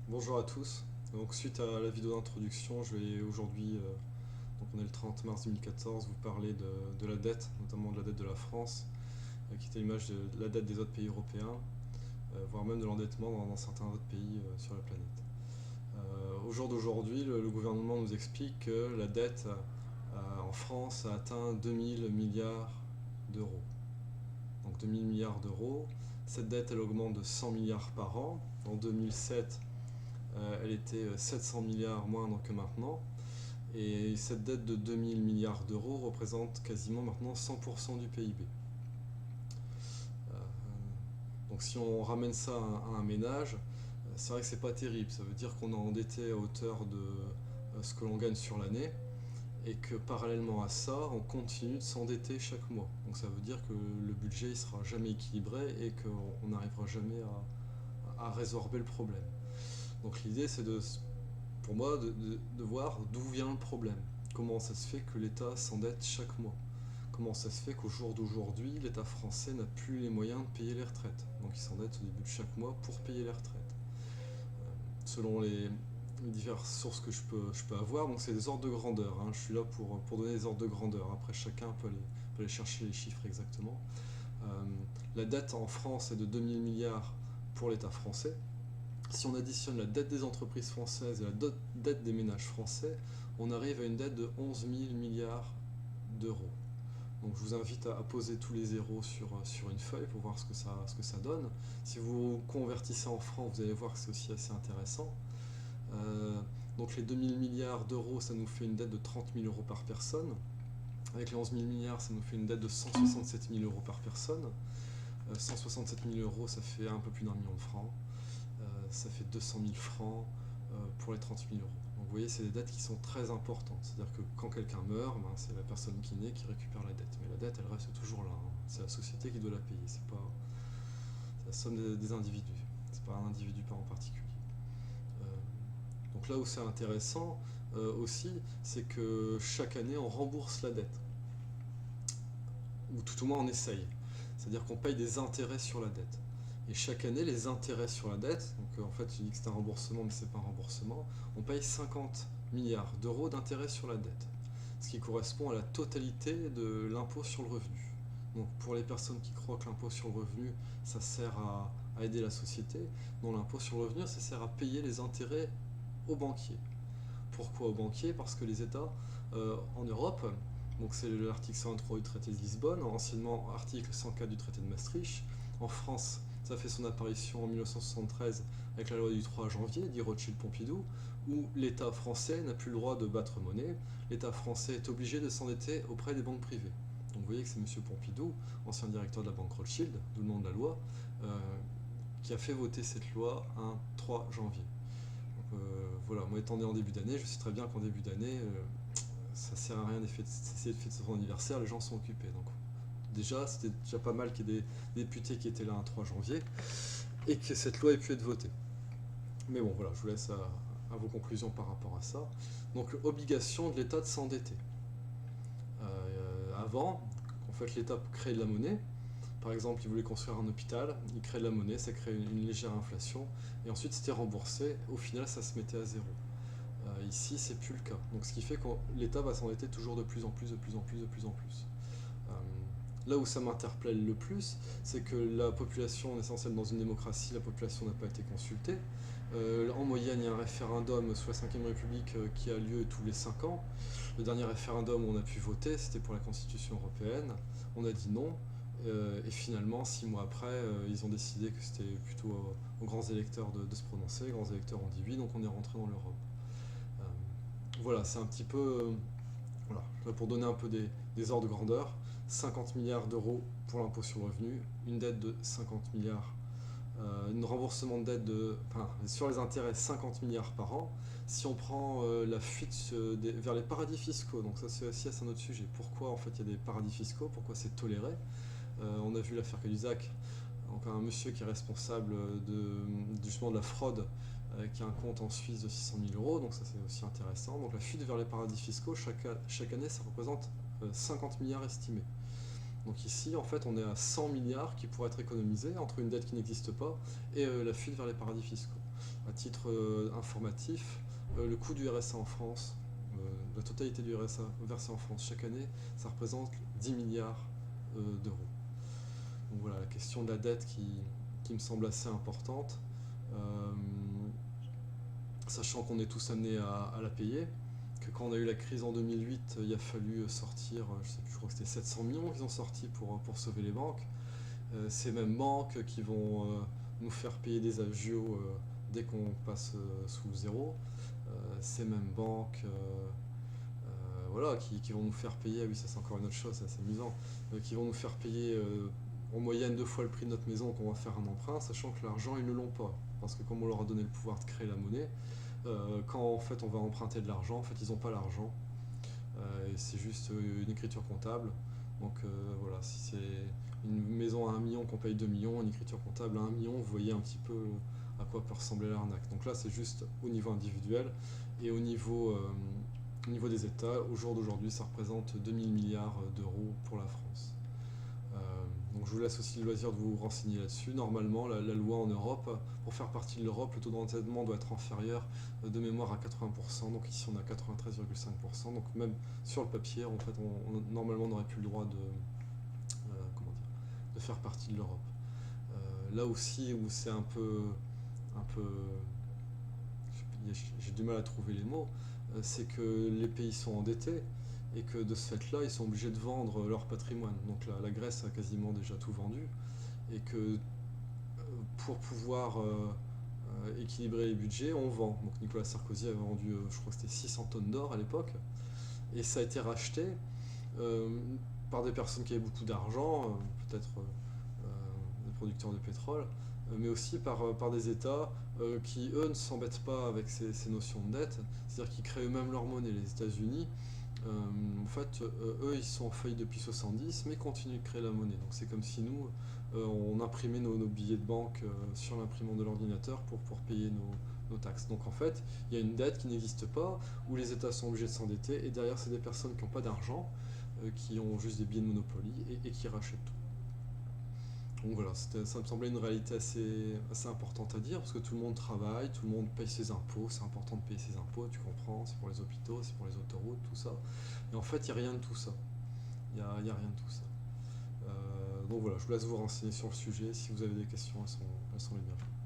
Bonjour à tous. Donc, suite à la vidéo d'introduction, je vais aujourd'hui, donc on est le 30 mars 2014, vous parler de la dette, notamment de la dette de la France, qui était l'image de la dette des autres pays européens, voire même de l'endettement dans certains autres pays sur la planète. Au jour d'aujourd'hui, le gouvernement nous explique que la dette en France a atteint 2000 milliards d'euros. Donc 2000 milliards d'euros. Cette dette, elle augmente de 100 milliards par an. En 2007, elle était 700 milliards moindre que maintenant. Et cette dette de 2000 milliards d'euros représente quasiment maintenant 100% du PIB. Donc si on ramène ça à un ménage, c'est vrai que c'est pas terrible. Ça veut dire qu'on est endetté à hauteur de ce que l'on gagne sur l'année et que parallèlement à ça, on continue de s'endetter chaque mois. Donc ça veut dire que le budget ne sera jamais équilibré et qu'on n'arrivera jamais à résorber le problème. Donc l'idée, c'est pour moi de voir d'où vient le problème. Comment ça se fait que l'État s'endette chaque mois? Comment ça se fait qu'au jour d'aujourd'hui, l'État français n'a plus les moyens de payer les retraites? Donc il s'endette au début de chaque mois pour payer les retraites. Selon les diverses sources que je peux avoir, donc c'est des ordres de grandeur, hein. Je suis là pour donner des ordres de grandeur. Après, chacun peut aller chercher les chiffres exactement. Euh, la dette en France est de 2000 milliards pour l'État français. Si on additionne la dette des entreprises françaises et la dette des ménages français, on arrive à une dette de 11 000 milliards d'euros. Donc je vous invite à poser tous les zéros sur une feuille pour voir ce que ça donne. Si vous convertissez en francs, vous allez voir que c'est aussi assez intéressant. Euh, donc les 2000 milliards d'euros, ça nous fait une dette de 30 000 euros par personne. Avec les 11 000 milliards, ça nous fait une dette de 167 000 euros par personne. 167 000 euros, ça fait un peu plus d'1 million de francs. Ça fait 200 000 francs pour les 30 000 euros. Donc vous voyez, c'est des dettes qui sont très importantes. C'est-à-dire que quand quelqu'un meurt, ben, c'est la personne qui naît qui récupère la dette. Mais la dette, elle reste toujours là, hein. C'est la société qui doit la payer. C'est la somme des individus. C'est pas un individu en particulier. Euh, donc là où c'est intéressant aussi, c'est que chaque année, on rembourse la dette. Ou tout au moins, on essaye. C'est-à-dire qu'on paye des intérêts sur la dette. Et chaque année, les intérêts sur la dette, donc en fait, je dis que c'est un remboursement, mais c'est pas un remboursement, on paye 50 milliards d'euros d'intérêts sur la dette, ce qui correspond à la totalité de l'impôt sur le revenu. Donc pour les personnes qui croient que l'impôt sur le revenu, ça sert à aider la société, non, l'impôt sur le revenu, ça sert à payer les intérêts aux banquiers. Pourquoi aux banquiers? Parce que les États en Europe, donc c'est l'article 123 du traité de Lisbonne, anciennement article 104 du traité de Maastricht. En France, ça fait son apparition en 1973 avec la loi du 3 janvier, dit Rothschild-Pompidou, où l'État français n'a plus le droit de battre monnaie. L'État français est obligé de s'endetter auprès des banques privées. Donc vous voyez que c'est M. Pompidou, ancien directeur de la banque Rothschild, d'où le nom de la loi, euh, qui a fait voter cette loi un 3 janvier. Voilà, moi étant né en début d'année, je sais très bien qu'en début d'année, ça sert à rien d'essayer de fêter son anniversaire, les gens sont occupés. Donc déjà, c'était déjà pas mal qu'il y ait des députés qui étaient là un 3 janvier et que cette loi ait pu être votée. Mais bon, voilà, je vous laisse à vos conclusions par rapport à ça. Donc, obligation de l'État de s'endetter. Avant, en fait, l'État créait de la monnaie. Par exemple, il voulait construire un hôpital, il crée de la monnaie, ça crée une légère inflation, et ensuite c'était remboursé. Au final, ça se mettait à zéro. Ici, c'est plus le cas. Donc, ce qui fait que l'État va s'endetter toujours de plus en plus, de plus en plus, de plus en plus. Euh, Là où ça m'interpelle le plus, c'est que la population, on est censé être dans une démocratie, la population n'a pas été consultée. En moyenne, il y a un référendum sous la Ve République qui a lieu tous les 5 ans. Le dernier référendum où on a pu voter, c'était pour la Constitution européenne. On a dit non. Et finalement, 6 mois après, ils ont décidé que c'était plutôt aux grands électeurs de se prononcer. Les grands électeurs ont dit oui, donc on est rentré dans l'Europe. Euh, voilà, c'est un petit peu voilà, pour donner un peu des ordres de grandeur, 50 milliards d'euros pour l'impôt sur le revenu, une dette de 50 milliards, un remboursement de dette enfin, sur les intérêts 50 milliards par an. Si on prend la fuite vers les paradis fiscaux, donc ça c'est aussi un autre sujet. Pourquoi en fait il y a des paradis fiscaux? Pourquoi c'est toléré? On a vu l'affaire Caduzac, donc un monsieur qui est responsable justement de la fraude, qui a un compte en Suisse de 600 000 euros, donc ça c'est aussi intéressant. Donc la fuite vers les paradis fiscaux, chaque année ça représente 50 milliards estimés. Donc ici en fait on est à 100 milliards qui pourraient être économisés entre une dette qui n'existe pas et la fuite vers les paradis fiscaux. À titre informatif, le coût du RSA en France, la totalité du RSA versé en France chaque année, ça représente 10 milliards d'euros. Donc voilà, la question de la dette qui me semble assez importante, euh, sachant qu'on est tous amenés à la payer, que quand on a eu la crise en 2008, il a fallu sortir, je sais plus, je crois que c'était 700 millions qu'ils ont sorti pour sauver les banques. Ces mêmes banques qui vont nous faire payer des agios dès qu'on passe sous le zéro. Ces mêmes banques voilà, qui vont nous faire payer, ah oui ça c'est encore une autre chose, c'est assez amusant, qui vont nous faire payer en moyenne 2 fois le prix de notre maison qu'on va faire un emprunt, sachant que l'argent ils ne l'ont pas. Parce que comme on leur a donné le pouvoir de créer la monnaie, quand en fait on va emprunter de l'argent, en fait ils n'ont pas l'argent. Et c'est juste une écriture comptable. Donc voilà, si c'est une maison à 1 million qu'on paye 2 millions, une écriture comptable à 1 million, vous voyez un petit peu à quoi peut ressembler l'arnaque. Donc là c'est juste au niveau individuel et au niveau des États, au jour d'aujourd'hui, ça représente 2000 milliards d'euros pour la France. Euh, donc je vous laisse aussi le loisir de vous renseigner là-dessus. Normalement, la loi en Europe, pour faire partie de l'Europe, le taux d'endettement doit être inférieur de mémoire à 80%. Donc ici on a 93,5%. Donc même sur le papier, en fait, normalement on n'aurait plus le droit comment dire, de faire partie de l'Europe. Là aussi où c'est un peu, j'ai du mal à trouver les mots, c'est que les pays sont endettés et que de ce fait-là, ils sont obligés de vendre leur patrimoine. Donc la Grèce a quasiment déjà tout vendu et que pour pouvoir équilibrer les budgets, on vend. Donc Nicolas Sarkozy avait vendu, je crois que c'était 600 tonnes d'or à l'époque, et ça a été racheté euh, par des personnes qui avaient beaucoup d'argent, peut-être des producteurs de pétrole, mais aussi par des États qui, eux, ne s'embêtent pas avec ces notions de dette, c'est-à-dire qu'ils créent eux-mêmes leur monnaie. Les États-Unis, en fait, eux, ils sont en faillite depuis 70, mais continuent de créer la monnaie. Donc c'est comme si nous, on imprimait nos billets de banque sur l'imprimante de l'ordinateur pour payer nos taxes. Donc en fait, il y a une dette qui n'existe pas, où les États sont obligés de s'endetter, et derrière, c'est des personnes qui n'ont pas d'argent, qui ont juste des billets de Monopoly, et qui rachètent tout. Donc voilà, ça me semblait une réalité assez importante à dire, parce que tout le monde travaille, tout le monde paye ses impôts, c'est important de payer ses impôts, tu comprends, c'est pour les hôpitaux, c'est pour les autoroutes, tout ça. Et en fait, il n'y a rien de tout ça. Il y a rien de tout ça. Donc voilà, je vous laisse vous renseigner sur le sujet. Si vous avez des questions, elles sont les bienvenues.